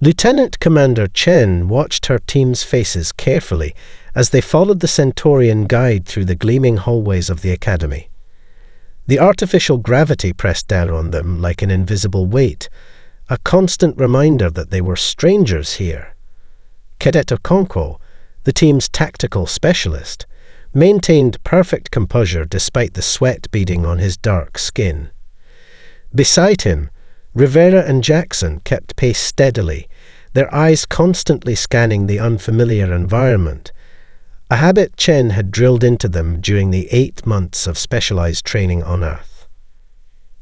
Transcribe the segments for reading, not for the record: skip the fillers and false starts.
Lieutenant Commander Chen watched her team's faces carefully as they followed the Centaurian guide through the gleaming hallways of the Academy. The artificial gravity pressed down on them like an invisible weight, a constant reminder that they were strangers here. Cadet Okonkwo, the team's tactical specialist, maintained perfect composure despite the sweat beading on his dark skin. Beside him, Rivera and Jackson kept pace steadily, their eyes constantly scanning the unfamiliar environment, a habit Chen had drilled into them during the 8 months of specialized training on Earth.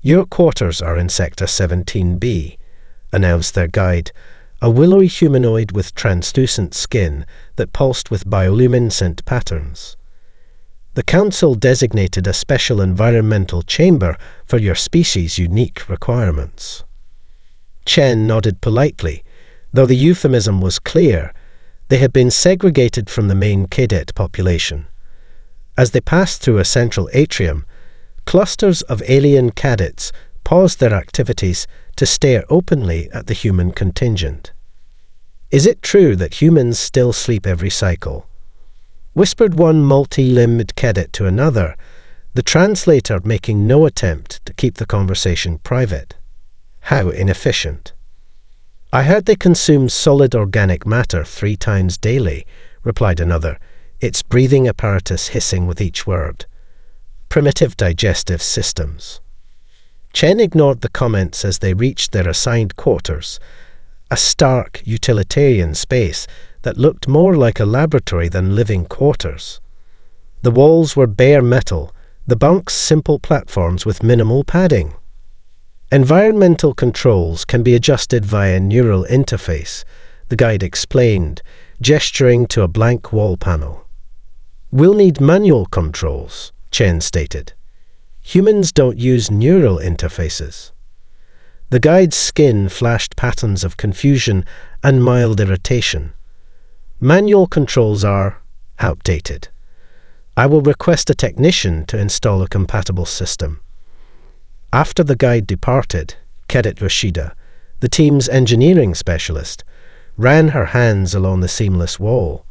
"Your quarters are in Sector 17B, announced their guide, a willowy humanoid with translucent skin that pulsed with bioluminescent patterns. The Council designated a special environmental chamber for your species' unique requirements." Chen nodded politely, though the euphemism was clear. They had been segregated from the main cadet population. As they passed through a central atrium, clusters of alien cadets paused their activities to stare openly at the human contingent. "Is it true that humans still sleep every cycle?" whispered one multi-limbed cadet to another, the translator making no attempt to keep the conversation private. "How inefficient." "I heard they consume solid organic matter 3 times daily," replied another, its breathing apparatus hissing with each word. "Primitive digestive systems." Chen ignored the comments as they reached their assigned quarters, a stark, utilitarian space that looked more like a laboratory than living quarters. The walls were bare metal, the bunks simple platforms with minimal padding. "Environmental controls can be adjusted via neural interface," the guide explained, gesturing to a blank wall panel. "We'll need manual controls," Chen stated. "Humans don't use neural interfaces." The guide's skin flashed patterns of confusion and mild irritation. "Manual controls are outdated. I will request a technician to install a compatible system." After the guide departed, Cadet Rashida, the team's engineering specialist, ran her hands along the seamless wall.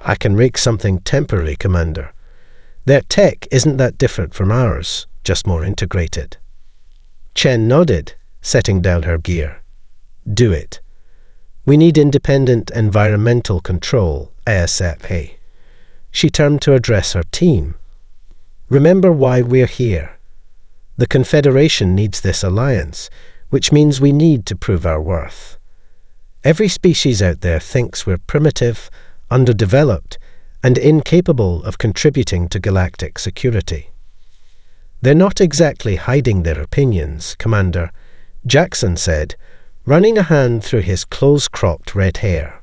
"I can rig something temporary, Commander. Their tech isn't that different from ours, just more integrated." Chen nodded, setting down her gear. "Do it. We need independent environmental control, ASAP." She turned to address her team. "Remember why we're here. The Confederation needs this alliance, which means we need to prove our worth. Every species out there thinks we're primitive, underdeveloped, and incapable of contributing to galactic security." "They're not exactly hiding their opinions, Commander," Jackson said, running a hand through his close-cropped red hair.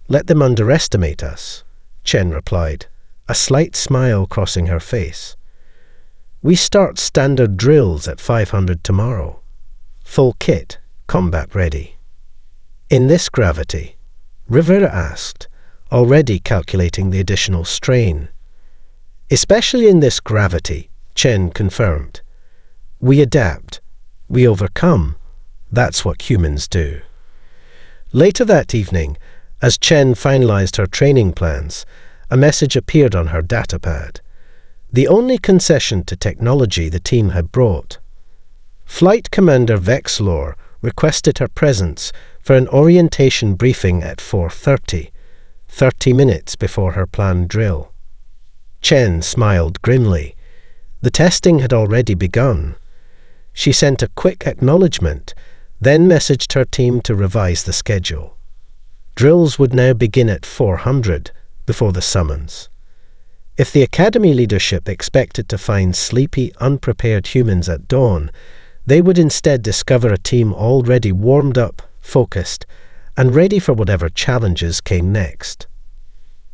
"Let them underestimate us," Chen replied, a slight smile crossing her face. "We start standard drills at 500 tomorrow. Full kit, combat ready." "In this gravity?" Rivera asked, already calculating the additional strain. "Especially in this gravity," Chen confirmed. "We adapt. We overcome. That's what humans do." Later that evening, as Chen finalized her training plans, a message appeared on her datapad. The only concession to technology the team had brought. Flight Commander Vexlor requested her presence for an orientation briefing at 4:30, 30 minutes before her planned drill. Chen smiled grimly. The testing had already begun. She sent a quick acknowledgement, then messaged her team to revise the schedule. Drills would now begin at 400 before the summons. If the Academy leadership expected to find sleepy, unprepared humans at dawn, they would instead discover a team already warmed up, focused, and ready for whatever challenges came next.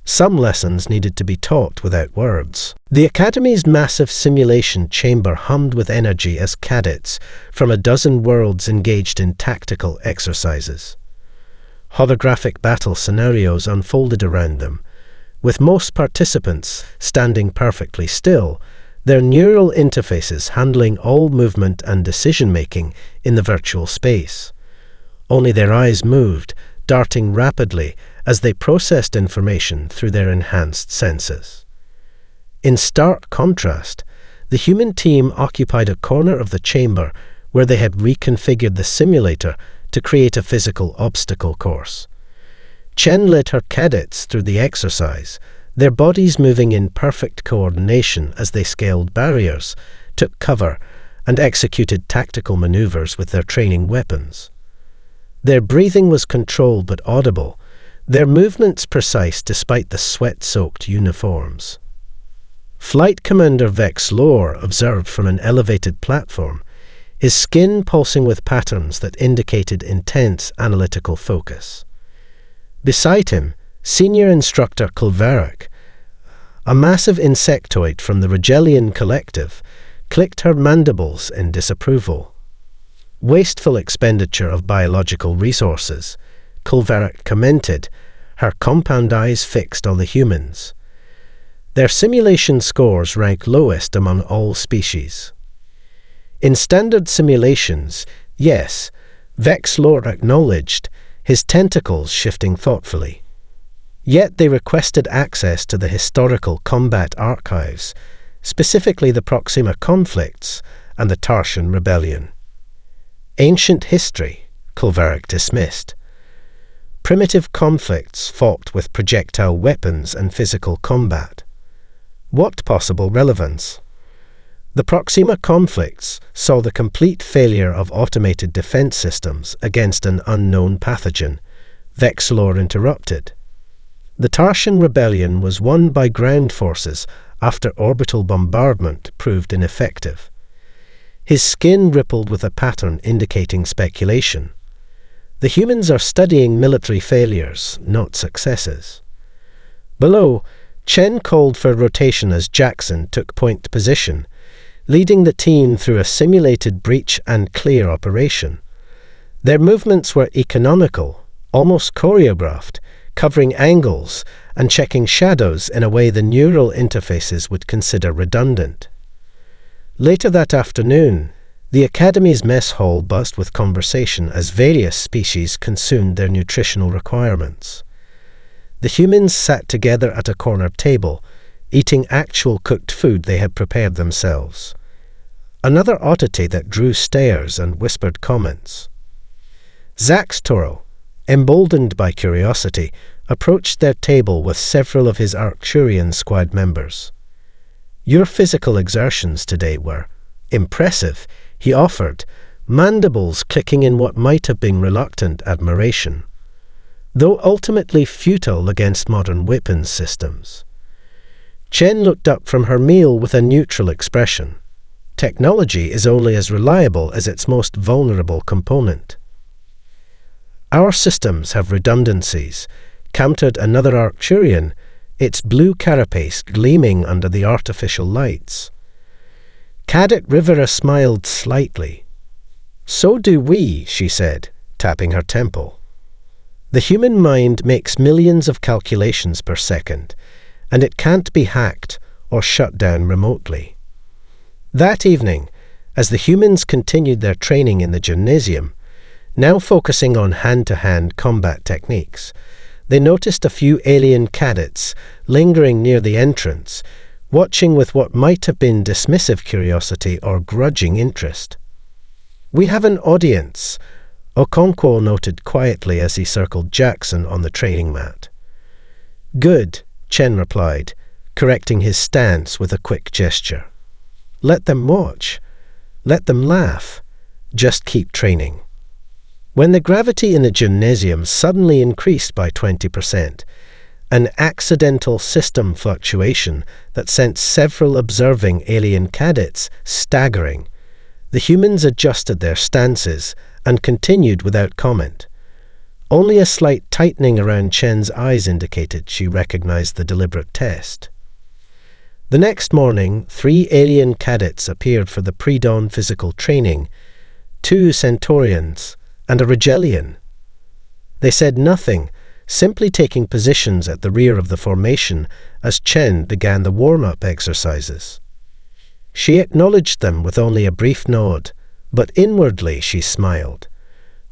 Some lessons needed to be taught without words. The Academy's massive simulation chamber hummed with energy as cadets from a dozen worlds engaged in tactical exercises. Holographic battle scenarios unfolded around them, with most participants standing perfectly still, their neural interfaces handling all movement and decision-making in the virtual space. only their eyes moved, darting rapidly as they processed information through their enhanced senses. In stark contrast, the human team occupied a corner of the chamber where they had reconfigured the simulator to create a physical obstacle course. Chen led her cadets through the exercise, their bodies moving in perfect coordination as they scaled barriers, took cover, and executed tactical maneuvers with their training weapons. Their breathing was controlled but audible, their movements precise despite the sweat-soaked uniforms. Flight Commander Vex Lore observed from an elevated platform, his skin pulsing with patterns that indicated intense analytical focus. Beside him, Senior Instructor Kulvarak, a massive insectoid from the Regellian Collective, clicked her mandibles in disapproval. Wasteful expenditure of biological resources, Kulvarak commented, her compound eyes fixed on the humans. Their simulation scores rank lowest among all species. In standard simulations, yes, Vex Lore acknowledged, his tentacles shifting thoughtfully. Yet they requested access to the historical combat archives, specifically the Proxima conflicts and the Tarsian rebellion. Ancient history, Kulvarak dismissed. Primitive conflicts fought with projectile weapons and physical combat. What possible relevance? The Proxima conflicts saw the complete failure of automated defense systems against an unknown pathogen. Vex Lore interrupted. The Tarsian rebellion was won by ground forces after orbital bombardment proved ineffective. His skin rippled with a pattern indicating speculation. The humans are studying military failures, not successes. Below, Chen called for rotation as Jackson took point position, leading the team through a simulated breach and clear operation. Their movements were economical, almost choreographed, covering angles and checking shadows in a way the neural interfaces would consider redundant. Later that afternoon, the Academy's mess hall buzzed with conversation as various species consumed their nutritional requirements. The humans sat together at a corner table, eating actual cooked food they had prepared themselves. Another oddity that drew stares and whispered comments. Zaxtoro, emboldened by curiosity, approached their table with several of his Arcturian squad members. "Your physical exertions today were impressive," he offered, mandibles clicking in what might have been reluctant admiration, though ultimately futile against modern weapons systems. Chen looked up from her meal with a neutral expression. Technology is only as reliable as its most vulnerable component. "Our systems have redundancies," countered another Arcturian, its blue carapace gleaming under the artificial lights. Cadet Rivera smiled slightly. "So do we," she said, tapping her temple. The human mind makes millions of calculations per second, and it can't be hacked or shut down remotely. That evening, as the humans continued their training in the gymnasium, now focusing on hand-to-hand combat techniques, they noticed a few alien cadets lingering near the entrance, watching with what might have been dismissive curiosity or grudging interest. "We have an audience," Okonkwo noted quietly as he circled Jackson on the training mat. "Good," Chen replied, correcting his stance with a quick gesture. "Let them watch. Let them laugh. Just keep training." When the gravity in the gymnasium suddenly increased by 20%, an accidental system fluctuation that sent several observing alien cadets staggering, the humans adjusted their stances and continued without comment. Only a slight tightening around Chen's eyes indicated she recognized the deliberate test. The next morning, 3 alien cadets appeared for the pre-dawn physical training, 2 Centaurians, and a Regellian. They said nothing, simply taking positions at the rear of the formation as Chen began the warm-up exercises. She acknowledged them with only a brief nod, but inwardly she smiled.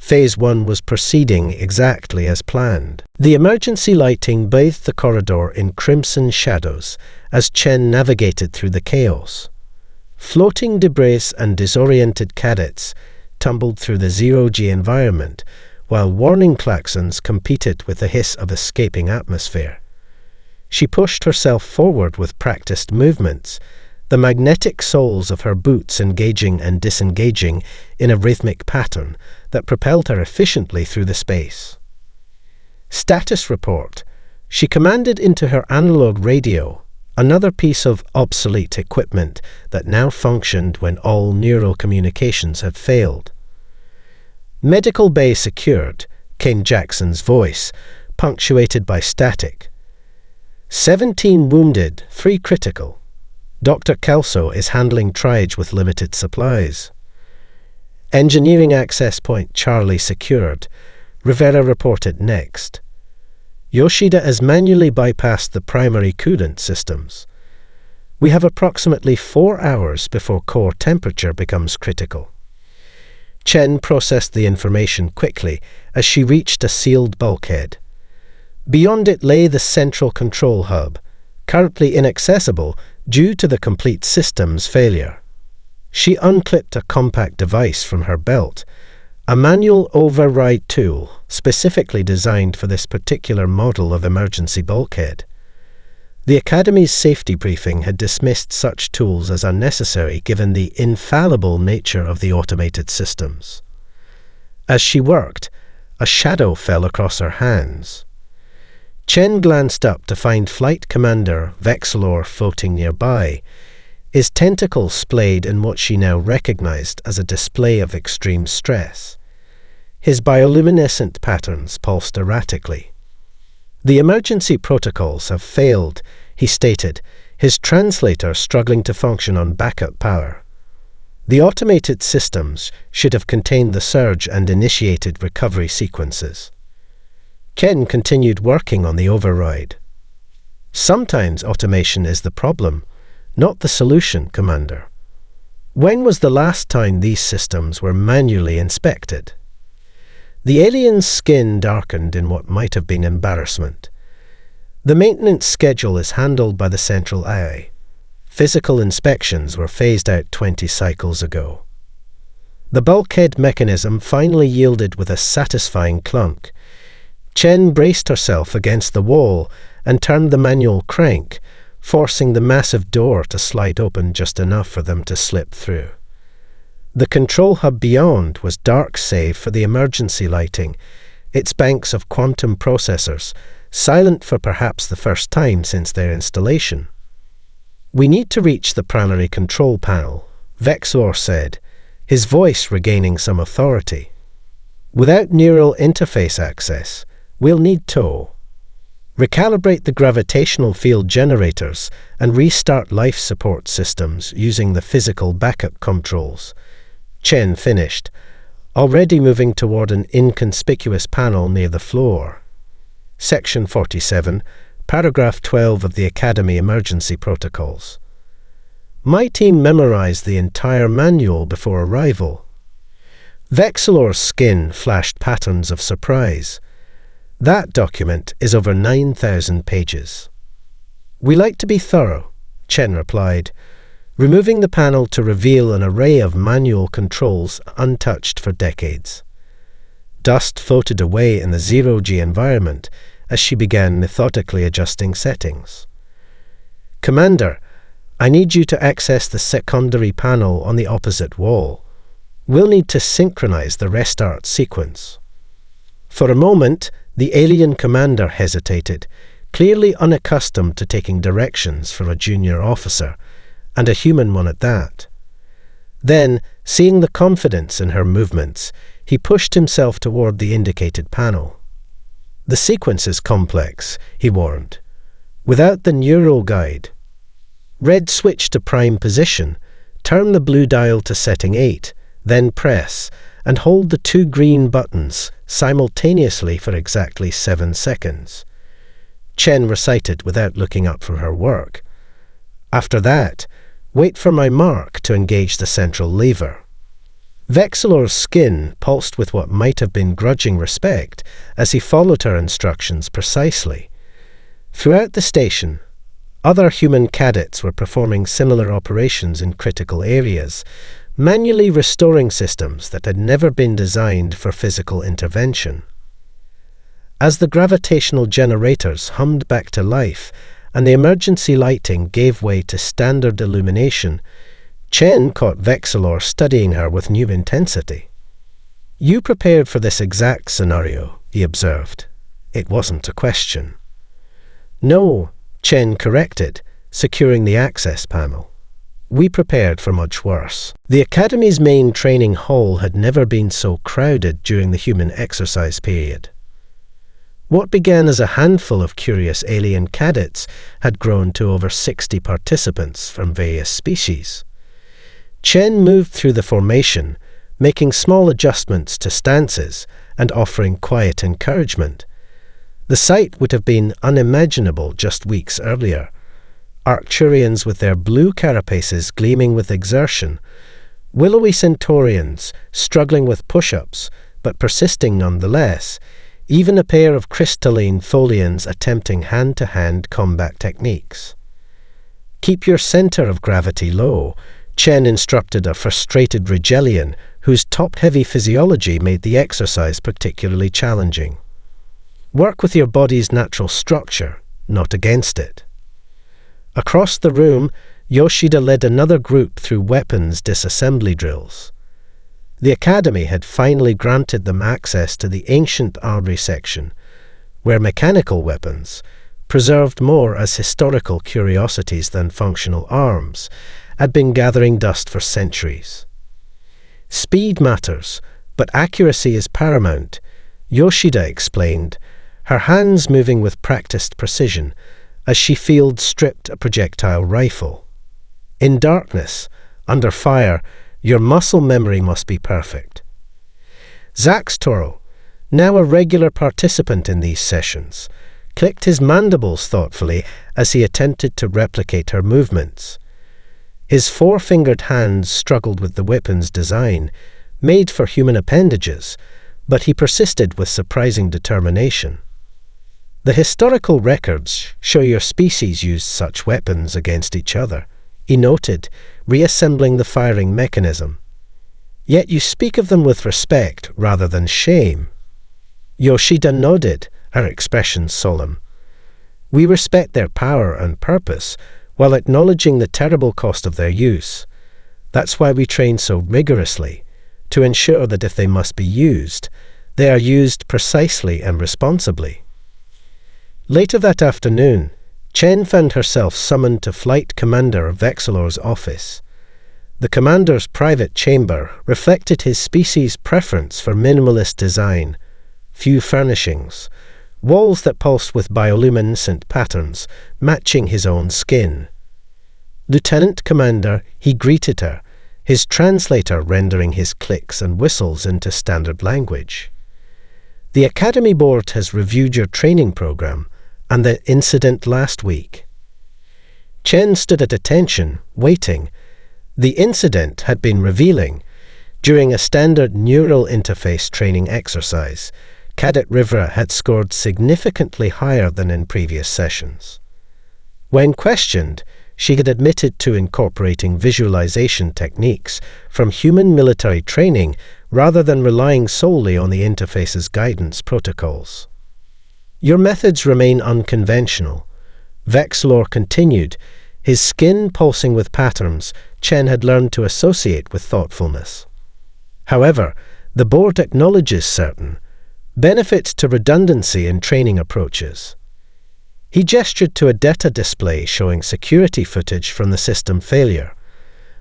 Phase 1 was proceeding exactly as planned. The emergency lighting bathed the corridor in crimson shadows as Chen navigated through the chaos. Floating debris and disoriented cadets tumbled through the zero-G environment, while warning klaxons competed with the hiss of escaping atmosphere. She pushed herself forward with practiced movements, the magnetic soles of her boots engaging and disengaging in a rhythmic pattern that propelled her efficiently through the space. Status report. She commanded into her analog radio, another piece of obsolete equipment that now functioned when all neural communications had failed. Medical bay secured, came Jackson's voice, punctuated by static. 17 wounded, 3 critical. Dr. Kelso is handling triage with limited supplies. Engineering access point Charlie secured. Rivera reported next. Yoshida has manually bypassed the primary coolant systems. We have approximately 4 hours before core temperature becomes critical. Chen processed the information quickly as she reached a sealed bulkhead. Beyond it lay the central control hub, currently inaccessible due to the complete system's failure. She unclipped a compact device from her belt, a manual override tool specifically designed for this particular model of emergency bulkhead. The Academy's safety briefing had dismissed such tools as unnecessary given the infallible nature of the automated systems. As she worked, a shadow fell across her hands. Chen glanced up to find Flight Commander Vexilor floating nearby, his tentacles splayed in what she now recognized as a display of extreme stress. His bioluminescent patterns pulsed erratically. The emergency protocols have failed, he stated, his translator struggling to function on backup power. The automated systems should have contained the surge and initiated recovery sequences. Ken continued working on the override. Sometimes automation is the problem, not the solution, Commander. When was the last time these systems were manually inspected? The alien's skin darkened in what might have been embarrassment. The maintenance schedule is handled by the central eye. Physical inspections were phased out 20 cycles ago. The bulkhead mechanism finally yielded with a satisfying clunk. Chen braced herself against the wall and turned the manual crank, forcing the massive door to slide open just enough for them to slip through. The control hub beyond was dark save for the emergency lighting, its banks of quantum processors, silent for perhaps the first time since their installation. We need to reach the primary control panel, Vexor said, his voice regaining some authority. Without neural interface access, we'll need tow. Recalibrate the gravitational field generators and restart life support systems using the physical backup controls. Chen finished, already moving toward an inconspicuous panel near the floor. Section 47, Paragraph 12 of the Academy Emergency Protocols. My team memorized the entire manual before arrival. Vexilor's skin flashed patterns of surprise. That document is over 9,000 pages. We like to be thorough, Chen replied, removing the panel to reveal an array of manual controls untouched for decades. Dust floated away in the zero-G environment as she began methodically adjusting settings. Commander, I need you to access the secondary panel on the opposite wall. We'll need to synchronize the restart sequence. For a moment, the alien commander hesitated, clearly unaccustomed to taking directions from a junior officer, and a human one at that. Then, seeing the confidence in her movements, he pushed himself toward the indicated panel. The sequence is complex, he warned. Without the neural guide. Red switch to prime position, turn the blue dial to setting 8, then press, and hold the 2 green buttons simultaneously for exactly 7 seconds. Chen recited without looking up from her work. After that, wait for my mark to engage the central lever. Vexilor's skin pulsed with what might have been grudging respect as he followed her instructions precisely. Throughout the station, other human cadets were performing similar operations in critical areas, manually restoring systems that had never been designed for physical intervention. As the gravitational generators hummed back to life and the emergency lighting gave way to standard illumination, Chen caught Vexilor studying her with new intensity. "You prepared for this exact scenario," he observed. It wasn't a question. "No," Chen corrected, securing the access panel. "We prepared for much worse." The Academy's main training hall had never been so crowded during the human exercise period. What began as a handful of curious alien cadets had grown to over 60 participants from various species. Chen moved through the formation, making small adjustments to stances and offering quiet encouragement. The sight would have been unimaginable just weeks earlier. Arcturians with their blue carapaces gleaming with exertion, willowy Centaurians struggling with push-ups but persisting nonetheless, even a pair of crystalline Tholians attempting hand-to-hand combat techniques. "Keep your center of gravity low," Chen instructed a frustrated Rigelian whose top-heavy physiology made the exercise particularly challenging. "Work with your body's natural structure, not against it." Across the room, Yoshida led another group through weapons disassembly drills. The Academy had finally granted them access to the ancient armory section, where mechanical weapons, preserved more as historical curiosities than functional arms, had been gathering dust for centuries. "Speed matters, but accuracy is paramount," Yoshida explained, her hands moving with practiced precision as she field-stripped a projectile rifle. "In darkness, under fire, your muscle memory must be perfect." Zaxtoro, now a regular participant in these sessions, clicked his mandibles thoughtfully as he attempted to replicate her movements. His four-fingered hands struggled with the weapon's design, made for human appendages, but he persisted with surprising determination. "The historical records show your species used such weapons against each other," he noted, reassembling the firing mechanism. "Yet you speak of them with respect rather than shame." Yoshida nodded, her expression solemn. "We respect their power and purpose, while acknowledging the terrible cost of their use. That's why we train so rigorously, to ensure that if they must be used, they are used precisely and responsibly." Later that afternoon, Chen found herself summoned to Flight Commander of Vexilor's office. The commander's private chamber reflected his species' preference for minimalist design, few furnishings, walls that pulsed with bioluminescent patterns, matching his own skin. "Lieutenant Commander," he greeted her, his translator rendering his clicks and whistles into standard language. "The Academy Board has reviewed your training program and the incident last week." Chen stood at attention, waiting. The incident had been revealing. During a standard neural interface training exercise, Cadet Rivera had scored significantly higher than in previous sessions. When questioned, she had admitted to incorporating visualization techniques from human military training rather than relying solely on the interface's guidance protocols. "Your methods remain unconventional," Vexilor continued, his skin pulsing with patterns Chen had learned to associate with thoughtfulness. "However, the board acknowledges certain benefits to redundancy in training approaches." He gestured to a data display showing security footage from the system failure.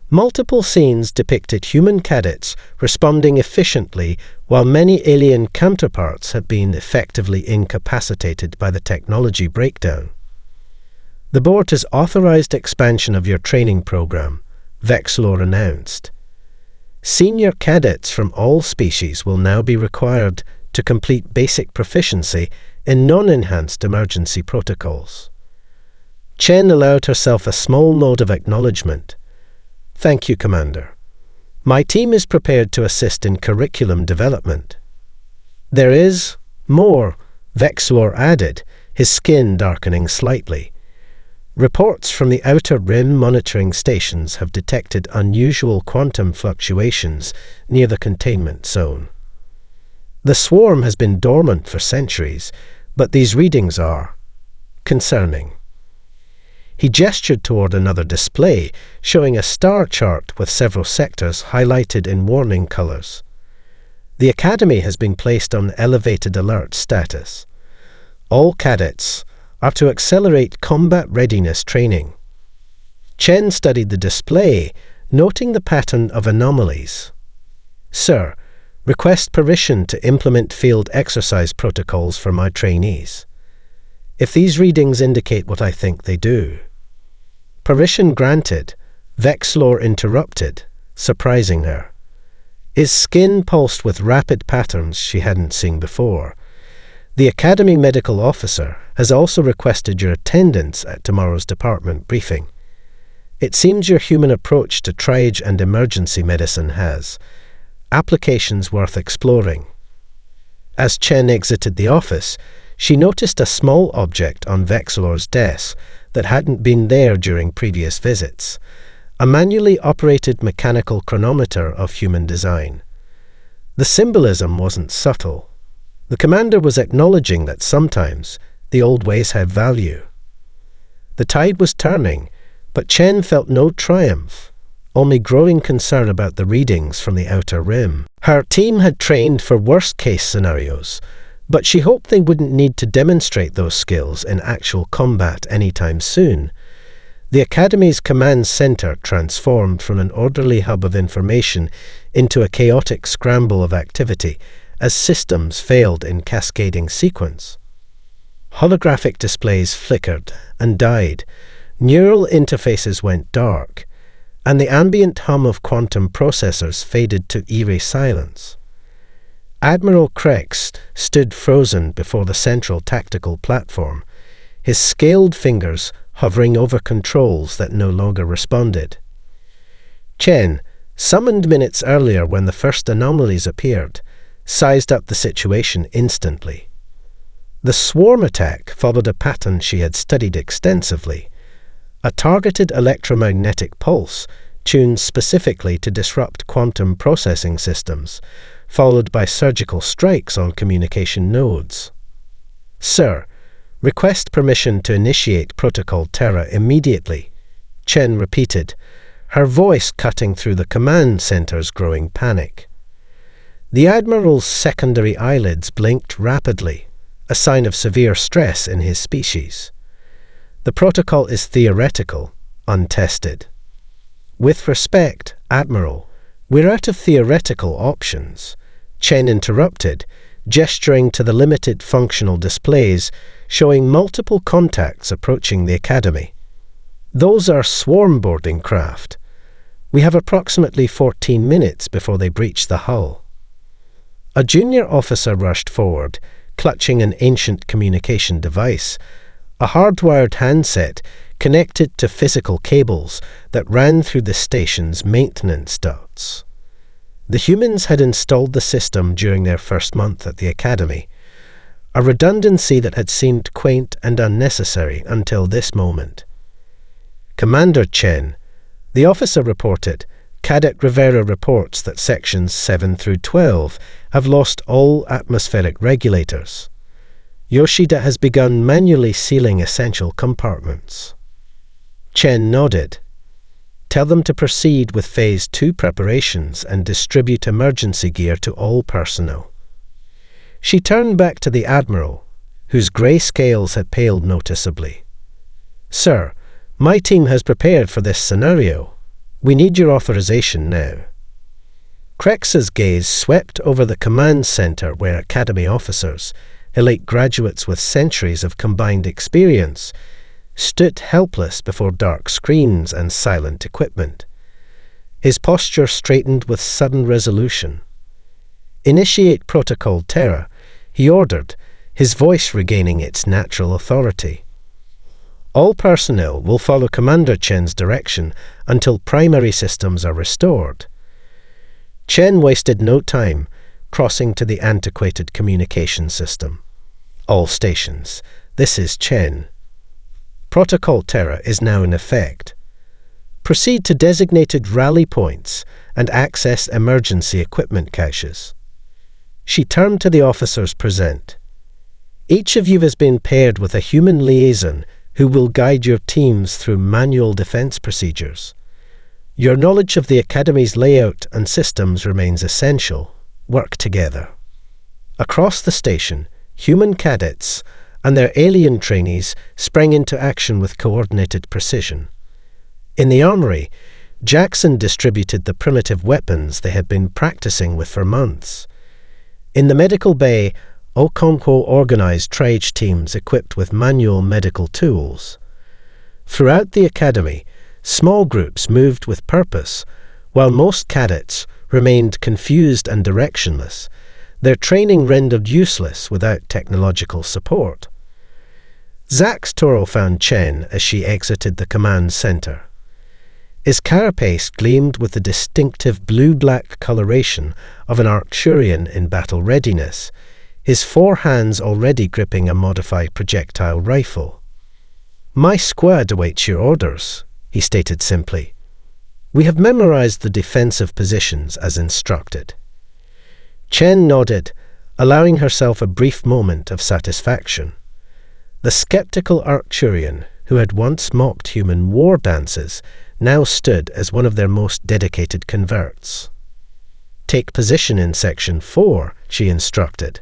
Multiple scenes depicted human cadets responding efficiently while many alien counterparts had been effectively incapacitated by the technology breakdown. "The board has authorized expansion of your training program," Vexilor announced. "Senior cadets from all species will now be required to complete basic proficiency in non-enhanced emergency protocols." Chen allowed herself a small nod of acknowledgement. "Thank you, Commander." My team is prepared to assist in curriculum development. There is more, Vexlor added, his skin darkening slightly. Reports from the Outer Rim monitoring stations have detected unusual quantum fluctuations near the containment zone. The swarm has been dormant for centuries, but these readings are concerning. He gestured toward another display, showing a star chart with several sectors highlighted in warning colors. The Academy has been placed on elevated alert status. All cadets are to accelerate combat readiness training. Chen studied the display, noting the pattern of anomalies. Sir, request permission to implement field exercise protocols for my trainees. If these readings indicate what I think they do. Permission granted, Vexlor interrupted, surprising her. His skin pulsed with rapid patterns she hadn't seen before. The Academy Medical Officer has also requested your attendance at tomorrow's department briefing. It seems your human approach to triage and emergency medicine has applications worth exploring. As Chen exited the office, she noticed a small object on Vexlor's desk that hadn't been there during previous visits, a manually operated mechanical chronometer of human design. The symbolism wasn't subtle. The commander was acknowledging that sometimes the old ways have value. The tide was turning, but Chen felt no triumph, only growing concern about the readings from the Outer Rim. Her team had trained for worst-case scenarios, but she hoped they wouldn't need to demonstrate those skills in actual combat anytime soon. The Academy's command center transformed from an orderly hub of information into a chaotic scramble of activity as systems failed in cascading sequence. Holographic displays flickered and died, neural interfaces went dark, and the ambient hum of quantum processors faded to eerie silence. Admiral Krex stood frozen before the central tactical platform, his scaled fingers hovering over controls that no longer responded. Chen, summoned minutes earlier when the first anomalies appeared, sized up the situation instantly. The swarm attack followed a pattern she had studied extensively, a targeted electromagnetic pulse tuned specifically to disrupt quantum processing systems, followed by surgical strikes on communication nodes. Sir, request permission to initiate Protocol Terra immediately, Chen repeated, her voice cutting through the command center's growing panic. The Admiral's secondary eyelids blinked rapidly, a sign of severe stress in his species. The protocol is theoretical, untested. With respect, Admiral, we're out of theoretical options, Chen interrupted, gesturing to the limited functional displays showing multiple contacts approaching the Academy. Those are swarm boarding craft. We have approximately 14 minutes before they breach the hull. A junior officer rushed forward, clutching an ancient communication device, a hardwired handset connected to physical cables that ran through the station's maintenance ducts. The humans had installed the system during their first month at the Academy, a redundancy that had seemed quaint and unnecessary until this moment. Commander Chen, the officer reported, Cadet Rivera reports that sections 7 through 12 have lost all atmospheric regulators. Yoshida has begun manually sealing essential compartments. Chen nodded. Tell them to proceed with Phase 2 preparations and distribute emergency gear to all personnel. She turned back to the Admiral, whose grey scales had paled noticeably. Sir, my team has prepared for this scenario. We need your authorization now. Krex's gaze swept over the command center where Academy officers, elite graduates with centuries of combined experience, stood helpless before dark screens and silent equipment. His posture straightened with sudden resolution. Initiate Protocol Terra, he ordered, his voice regaining its natural authority. All personnel will follow Commander Chen's direction until primary systems are restored. Chen wasted no time, crossing to the antiquated communication system. All stations, this is Chen. Protocol Terra is now in effect. Proceed to designated rally points and access emergency equipment caches. She turned to the officers present. Each of you has been paired with a human liaison who will guide your teams through manual defense procedures. Your knowledge of the Academy's layout and systems remains essential. Work together. Across the station, human cadets and their alien trainees sprang into action with coordinated precision. In the armory, Jackson distributed the primitive weapons they had been practicing with for months. In the medical bay, Okonkwo organized triage teams equipped with manual medical tools. Throughout the academy, small groups moved with purpose, while most cadets remained confused and directionless, their training rendered useless without technological support. Zack's Toro found Chen as she exited the command center. His carapace gleamed with the distinctive blue-black coloration of an Arcturian in battle readiness, his 4 hands already gripping a modified projectile rifle. "My squad awaits your orders," he stated simply. "We have memorized the defensive positions as instructed." Chen nodded, allowing herself a brief moment of satisfaction. The skeptical Arcturian, who had once mocked human war dances, now stood as one of their most dedicated converts. "Take position in Section 4, she instructed.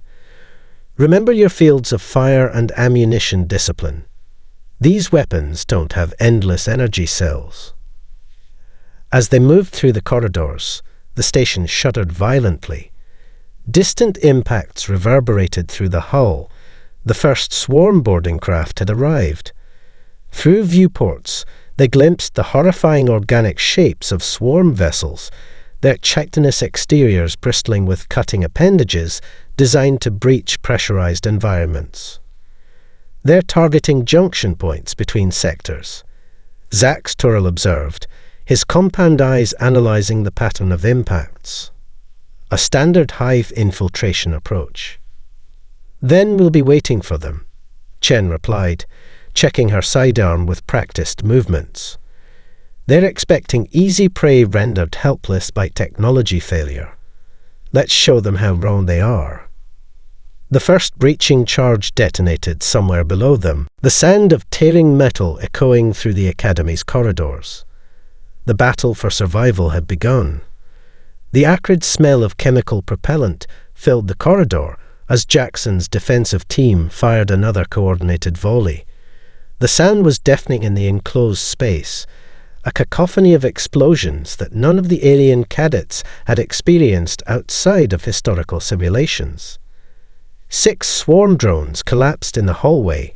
"Remember your fields of fire and ammunition discipline. These weapons don't have endless energy cells." As they moved through the corridors, the station shuddered violently. Distant impacts reverberated through the hull. The first swarm boarding craft had arrived. Through viewports, they glimpsed the horrifying organic shapes of swarm vessels, their chitinous exteriors bristling with cutting appendages designed to breach pressurized environments. "They're targeting junction points between sectors," Zack's Turrell observed, his compound eyes analyzing the pattern of impacts. "A standard hive infiltration approach." "Then we'll be waiting for them," Chen replied, checking her sidearm with practiced movements. "They're expecting easy prey rendered helpless by technology failure. Let's show them how wrong they are." The first breaching charge detonated somewhere below them, the sound of tearing metal echoing through the Academy's corridors. The battle for survival had begun. The acrid smell of chemical propellant filled the corridor as Jackson's defensive team fired another coordinated volley. The sound was deafening in the enclosed space, a cacophony of explosions that none of the alien cadets had experienced outside of historical simulations. 6 swarm drones collapsed in the hallway,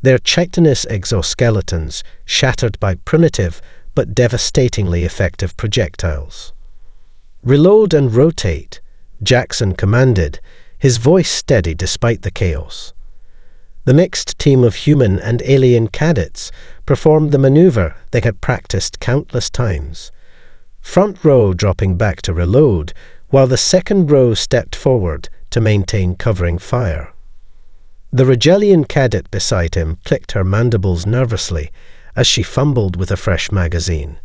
their chitinous exoskeletons shattered by primitive but devastatingly effective projectiles. "Reload and rotate," Jackson commanded, his voice steady despite the chaos. The mixed team of human and alien cadets performed the maneuver they had practiced countless times, front row dropping back to reload, while the second row stepped forward to maintain covering fire. The Regelian cadet beside him clicked her mandibles nervously as she fumbled with a fresh magazine.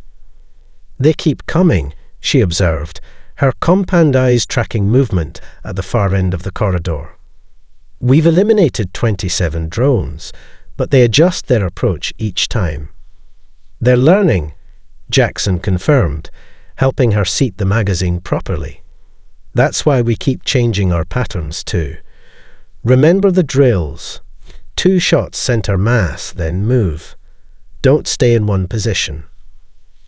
"They keep coming," she observed, her compound eyes tracking movement at the far end of the corridor. "We've eliminated 27 drones, but they adjust their approach each time." "They're learning," Jackson confirmed, helping her seat the magazine properly. "That's why we keep changing our patterns too. Remember the drills. 2 shots center mass, then move. Don't stay in one position."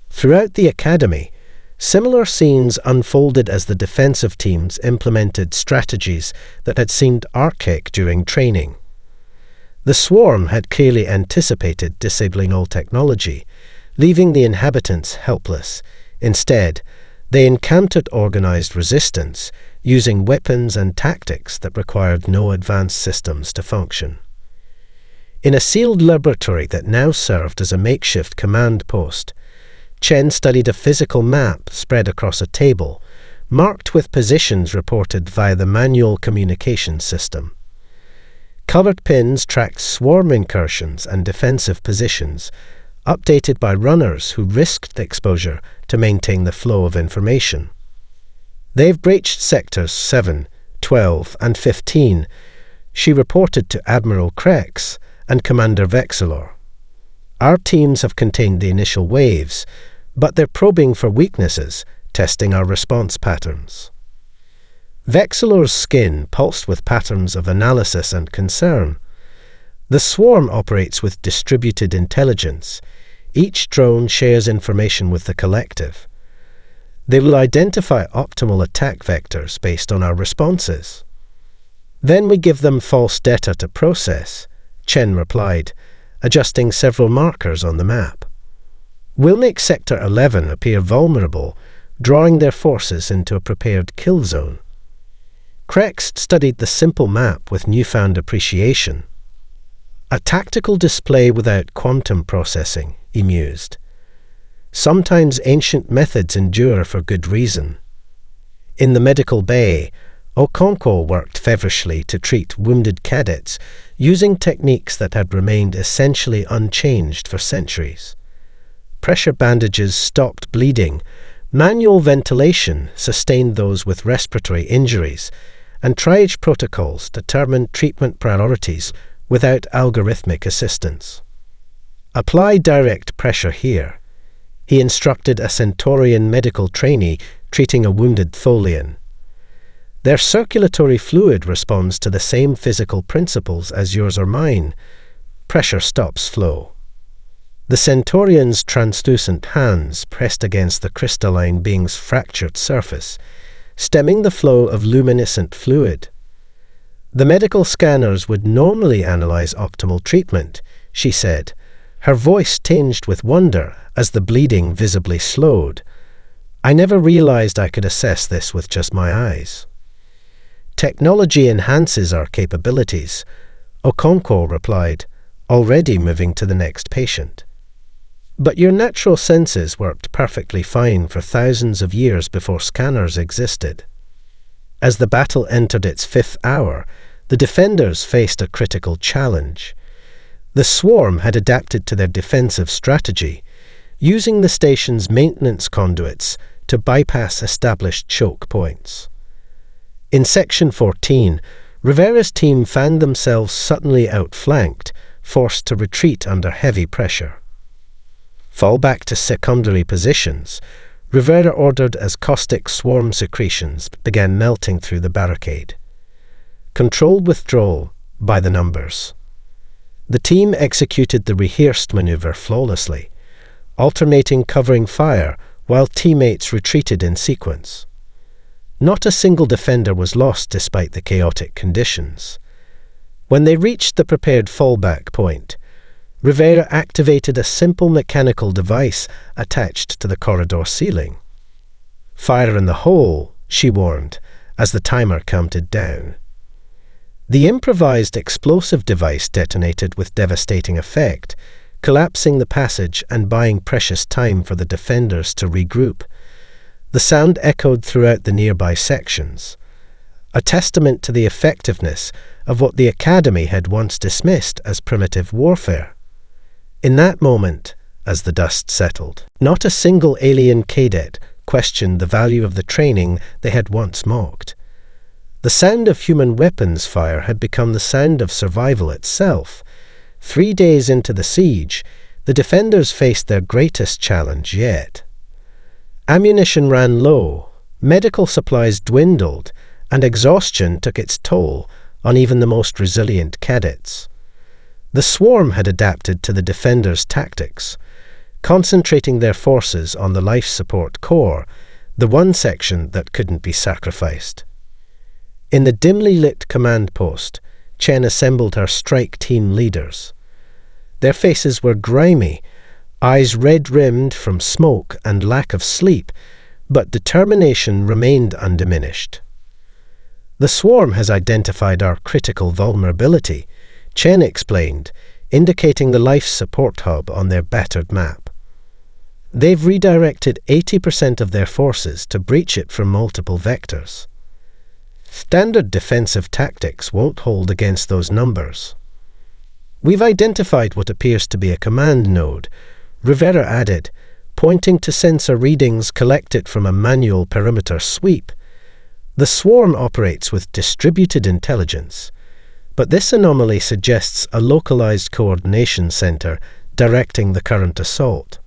Throughout the academy, similar scenes unfolded as the defensive teams implemented strategies that had seemed archaic during training. The swarm had clearly anticipated disabling all technology, leaving the inhabitants helpless. Instead, they encountered organized resistance, using weapons and tactics that required no advanced systems to function. In a sealed laboratory that now served as a makeshift command post, Chen studied a physical map spread across a table, marked with positions reported via the manual communication system. Coloured pins tracked swarm incursions and defensive positions, updated by runners who risked exposure to maintain the flow of information. "They've breached sectors 7, 12 and 15, she reported to Admiral Krex and Commander Vexilor. "Our teams have contained the initial waves, but they're probing for weaknesses, testing our response patterns." Vexilor's skin pulsed with patterns of analysis and concern. The swarm operates with distributed intelligence. Each drone shares information with the collective. They will identify optimal attack vectors based on our responses. "Then we give them false data to process," Chen replied, adjusting several markers on the map. "We'll make Sector 11 appear vulnerable, drawing their forces into a prepared kill zone." Krex studied the simple map with newfound appreciation. "A tactical display without quantum processing," he mused. "Sometimes ancient methods endure for good reason." In the medical bay, Okonkwo worked feverishly to treat wounded cadets using techniques that had remained essentially unchanged for centuries. Pressure bandages stopped bleeding, manual ventilation sustained those with respiratory injuries, and triage protocols determined treatment priorities without algorithmic assistance. "Apply direct pressure here," he instructed a Centaurian medical trainee treating a wounded Tholian. "Their circulatory fluid responds to the same physical principles as yours or mine. Pressure stops flow." The Centaurian's translucent hands pressed against the crystalline being's fractured surface, stemming the flow of luminescent fluid. "The medical scanners would normally analyze optimal treatment," she said, her voice tinged with wonder as the bleeding visibly slowed. "I never realized I could assess this with just my eyes." "Technology enhances our capabilities," Okonkwo replied, already moving to the next patient. "But your natural senses worked perfectly fine for thousands of years before scanners existed." As the battle entered its 5th hour, the defenders faced a critical challenge. The swarm had adapted to their defensive strategy, using the station's maintenance conduits to bypass established choke points. In Section 14, Rivera's team found themselves suddenly outflanked, forced to retreat under heavy pressure. "Fall back to secondary positions," Rivera ordered as caustic swarm secretions began melting through the barricade. Controlled withdrawal by the numbers. The team executed the rehearsed maneuver flawlessly, alternating covering fire while teammates retreated in sequence. Not a single defender was lost despite the chaotic conditions. When they reached the prepared fallback point, Rivera activated a simple mechanical device attached to the corridor ceiling. "Fire in the hole," she warned, as the timer counted down. The improvised explosive device detonated with devastating effect, collapsing the passage and buying precious time for the defenders to regroup. The sound echoed throughout the nearby sections, a testament to the effectiveness of what the Academy had once dismissed as primitive warfare. In that moment, as the dust settled, not a single alien cadet questioned the value of the training they had once mocked. The sound of human weapons fire had become the sound of survival itself. 3 days into the siege, the defenders faced their greatest challenge yet. Ammunition ran low, medical supplies dwindled, and exhaustion took its toll on even the most resilient cadets. The swarm had adapted to the defenders' tactics, concentrating their forces on the life support core, the one section that couldn't be sacrificed. In the dimly lit command post, Chen assembled her strike team leaders. Their faces were grimy, eyes red-rimmed from smoke and lack of sleep, but determination remained undiminished. "The swarm has identified our critical vulnerability," Chen explained, indicating the life support hub on their battered map. They've redirected 80% of their forces to breach it from multiple vectors. Standard defensive tactics won't hold against those numbers. We've identified what appears to be a command node, Rivera added, pointing to sensor readings collected from a manual perimeter sweep. The swarm operates with distributed intelligence, but this anomaly suggests a localized coordination center directing the current assault.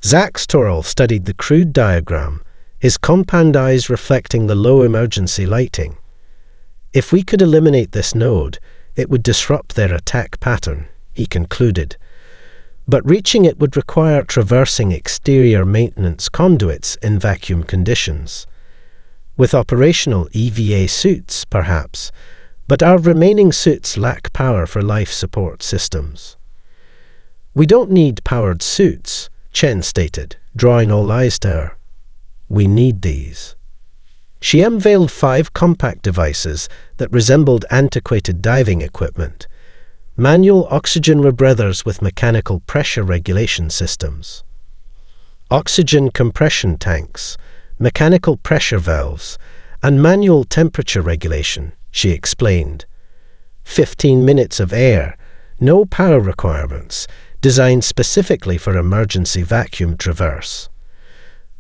Zaxtoril studied the crude diagram, his compound eyes reflecting the low emergency lighting. If we could eliminate this node, it would disrupt their attack pattern, he concluded. But reaching it would require traversing exterior maintenance conduits in vacuum conditions. With operational EVA suits, perhaps, but our remaining suits lack power for life support systems. We don't need powered suits, Chen stated, drawing all eyes to her. We need these. She unveiled 5 compact devices that resembled antiquated diving equipment, manual oxygen rebreathers with mechanical pressure regulation systems, oxygen compression tanks, mechanical pressure valves, and manual temperature regulation, she explained. 15 minutes of air, no power requirements, designed specifically for emergency vacuum traverse.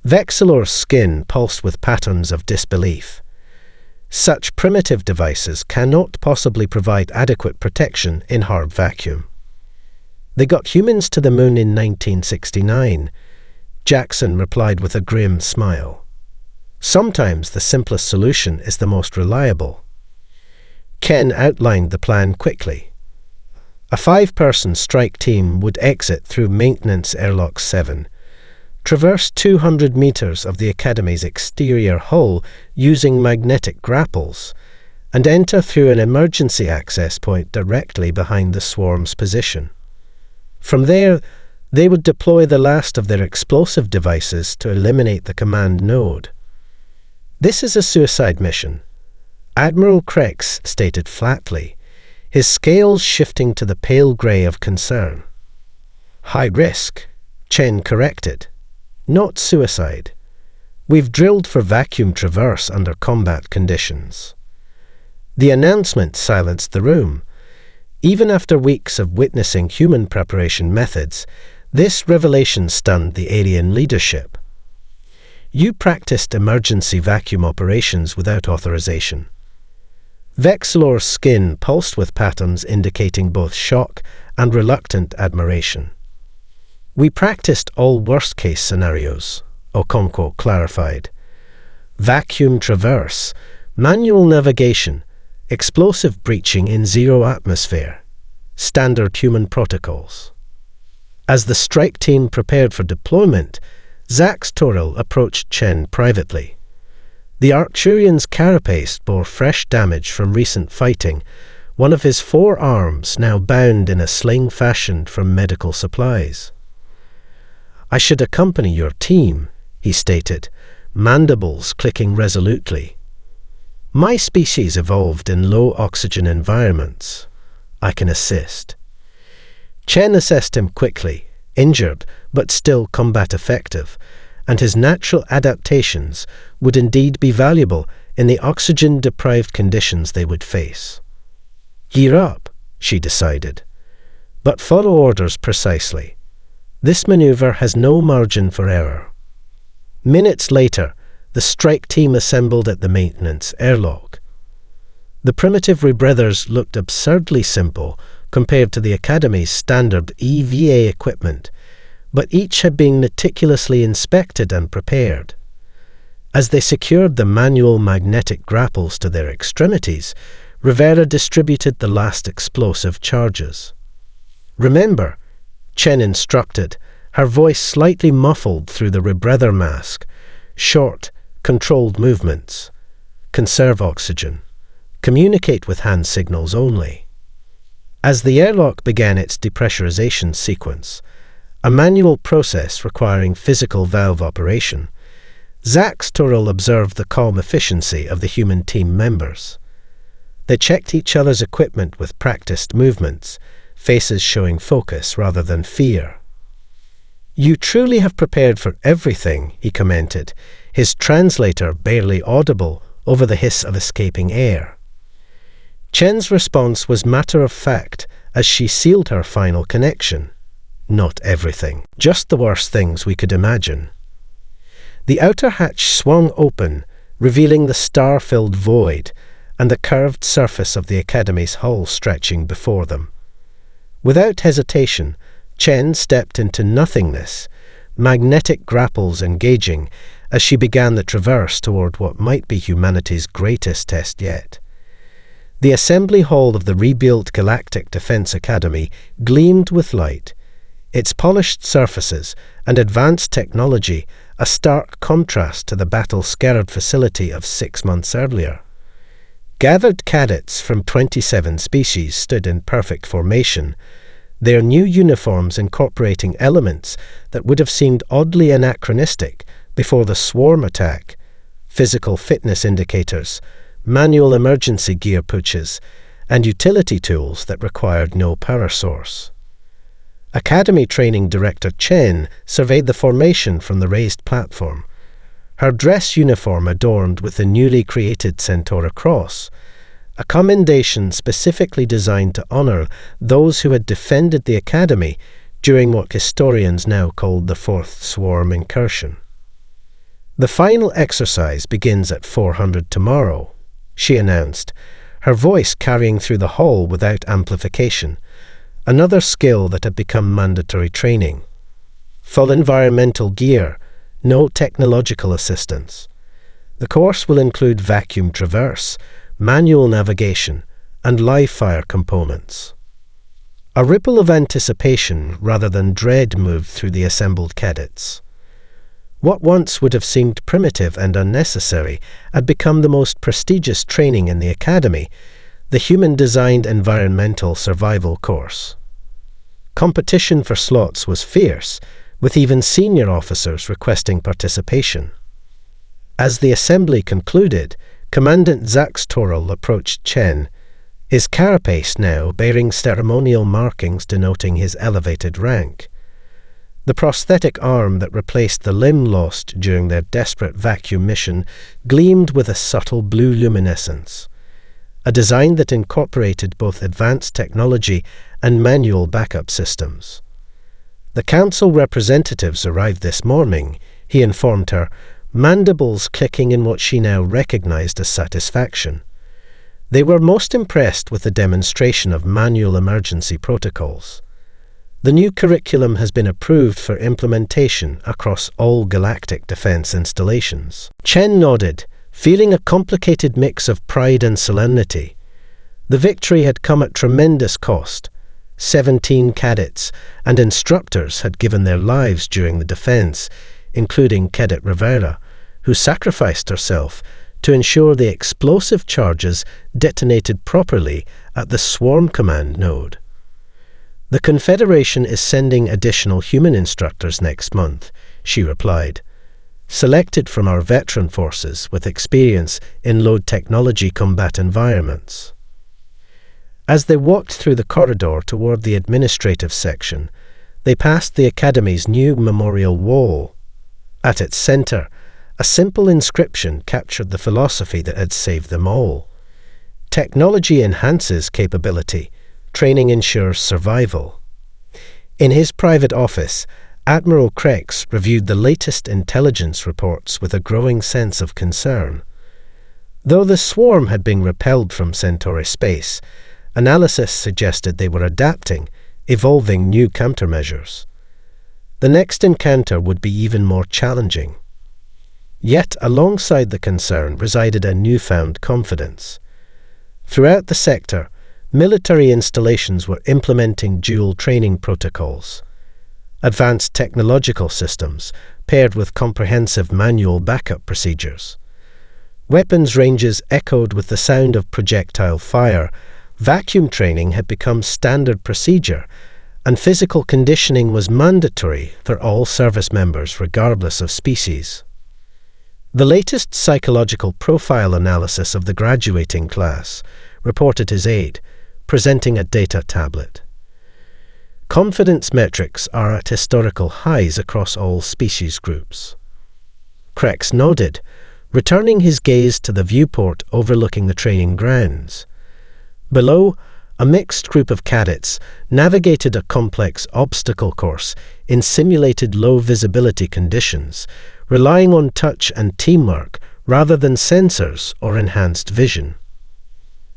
Vexilor's skin pulsed with patterns of disbelief. Such primitive devices cannot possibly provide adequate protection in hard vacuum. They got humans to the moon in 1969, Jackson replied with a grim smile. Sometimes the simplest solution is the most reliable. Ken outlined the plan quickly. A 5-person strike team would exit through Maintenance Airlock 7, traverse 200 meters of the Academy's exterior hull using magnetic grapples, and enter through an emergency access point directly behind the swarm's position. From there, they would deploy the last of their explosive devices to eliminate the command node. This is a suicide mission, Admiral Krex stated flatly, his scales shifting to the pale grey of concern. High risk, Chen corrected. Not suicide. We've drilled for vacuum traverse under combat conditions. The announcement silenced the room. Even after weeks of witnessing human preparation methods, this revelation stunned the alien leadership. You practiced emergency vacuum operations without authorization. Vexilor's skin pulsed with patterns indicating both shock and reluctant admiration. We practiced all worst-case scenarios, Okonkwo clarified. Vacuum traverse, manual navigation, explosive breaching in zero atmosphere, standard human protocols. As the strike team prepared for deployment, Zaxtoril approached Chen privately. The Arcturian's carapace bore fresh damage from recent fighting, one of his 4 arms now bound in a sling fashioned from medical supplies. I should accompany your team, he stated, mandibles clicking resolutely. My species evolved in low-oxygen environments. I can assist. Chen assessed him quickly, injured but still combat effective, and his natural adaptations would indeed be valuable in the oxygen-deprived conditions they would face. Gear up, she decided, but follow orders precisely. This maneuver has no margin for error. Minutes later, the strike team assembled at the maintenance airlock. The primitive rebreathers looked absurdly simple compared to the Academy's standard EVA equipment, but each had been meticulously inspected and prepared. As they secured the manual magnetic grapples to their extremities, Rivera distributed the last explosive charges. Remember, Chen instructed, her voice slightly muffled through the rebreather mask. Short, controlled movements. Conserve oxygen. Communicate with hand signals only. As the airlock began its depressurization sequence, a manual process requiring physical valve operation, Zaxtoril observed the calm efficiency of the human team members. They checked each other's equipment with practiced movements, faces showing focus rather than fear. "You truly have prepared for everything," he commented, his translator barely audible over the hiss of escaping air. Chen's response was matter-of-fact as she sealed her final connection. "Not everything, just the worst things we could imagine." The outer hatch swung open, revealing the star-filled void and the curved surface of the Academy's hull stretching before them. Without hesitation, Chen stepped into nothingness, magnetic grapples engaging as she began the traverse toward what might be humanity's greatest test yet. The assembly hall of the rebuilt Galactic Defense Academy gleamed with light, its polished surfaces and advanced technology a stark contrast to the battle-scarred facility of 6 months earlier. Gathered cadets from 27 species stood in perfect formation, their new uniforms incorporating elements that would have seemed oddly anachronistic before the swarm attack: physical fitness indicators, manual emergency gear pooches, and utility tools that required no power source. Academy Training Director Chen surveyed the formation from the raised platform, her dress uniform adorned with the newly created Centaur Cross, a commendation specifically designed to honor those who had defended the Academy during what historians now called the Fourth Swarm Incursion. "The final exercise begins at 400 tomorrow," she announced, her voice carrying through the hall without amplification, another skill that had become mandatory training. "Full environmental gear, no technological assistance. The course will include vacuum traverse, manual navigation, and live-fire components." A ripple of anticipation rather than dread moved through the assembled cadets. What once would have seemed primitive and unnecessary had become the most prestigious training in the Academy, the human-designed environmental survival course. Competition for slots was fierce, with even senior officers requesting participation. As the assembly concluded, Commandant Zaxtoril approached Chen, his carapace now bearing ceremonial markings denoting his elevated rank. The prosthetic arm that replaced the limb lost during their desperate vacuum mission gleamed with a subtle blue luminescence, a design that incorporated both advanced technology and manual backup systems. "The council representatives arrived this morning," he informed her, mandibles clicking in what she now recognized as satisfaction. They were most impressed with the demonstration of manual emergency protocols. "The new curriculum has been approved for implementation across all galactic defense installations." Chen nodded, feeling a complicated mix of pride and solemnity. The victory had come at tremendous cost. 17 cadets and instructors had given their lives during the defense, including Cadet Rivera, who sacrificed herself to ensure the explosive charges detonated properly at the Swarm Command node. "The Confederation is sending additional human instructors next month," she replied, "selected from our veteran forces with experience in low-technology combat environments." As they walked through the corridor toward the administrative section, they passed the Academy's new memorial wall. At its center, a simple inscription captured the philosophy that had saved them all. "Technology enhances capability. Training ensures survival." In his private office, Admiral Krex reviewed the latest intelligence reports with a growing sense of concern. Though the swarm had been repelled from Centauri space, analysis suggested they were adapting, evolving new countermeasures. The next encounter would be even more challenging. Yet alongside the concern resided a newfound confidence. Throughout the sector, military installations were implementing dual training protocols. Advanced technological systems paired with comprehensive manual backup procedures. Weapons ranges echoed with the sound of projectile fire. Vacuum training had become standard procedure, and physical conditioning was mandatory for all service members regardless of species. The latest psychological profile analysis of the graduating class, reported his aide, presenting a data tablet. Confidence metrics are at historical highs across all species groups. Krex nodded, returning his gaze to the viewport overlooking the training grounds. Below, a mixed group of cadets navigated a complex obstacle course in simulated low-visibility conditions, relying on touch and teamwork rather than sensors or enhanced vision.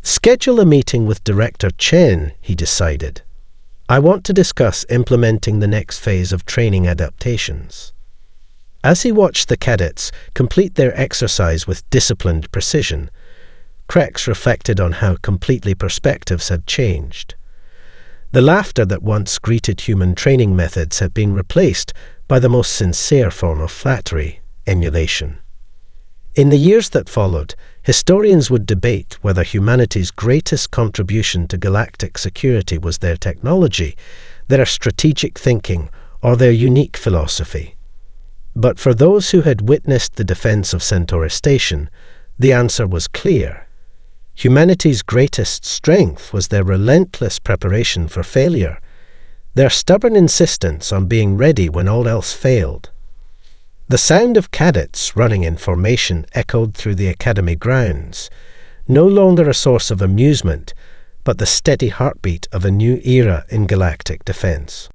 Schedule a meeting with Director Chen, he decided. I want to discuss implementing the next phase of training adaptations. As he watched the cadets complete their exercise with disciplined precision, Krex reflected on how completely perspectives had changed. The laughter that once greeted human training methods had been replaced by the most sincere form of flattery, emulation. In the years that followed, historians would debate whether humanity's greatest contribution to galactic security was their technology, their strategic thinking, or their unique philosophy. But for those who had witnessed the defense of Centauri Station, the answer was clear. Humanity's greatest strength was their relentless preparation for failure, their stubborn insistence on being ready when all else failed. The sound of cadets running in formation echoed through the Academy grounds, no longer a source of amusement, but the steady heartbeat of a new era in galactic defense.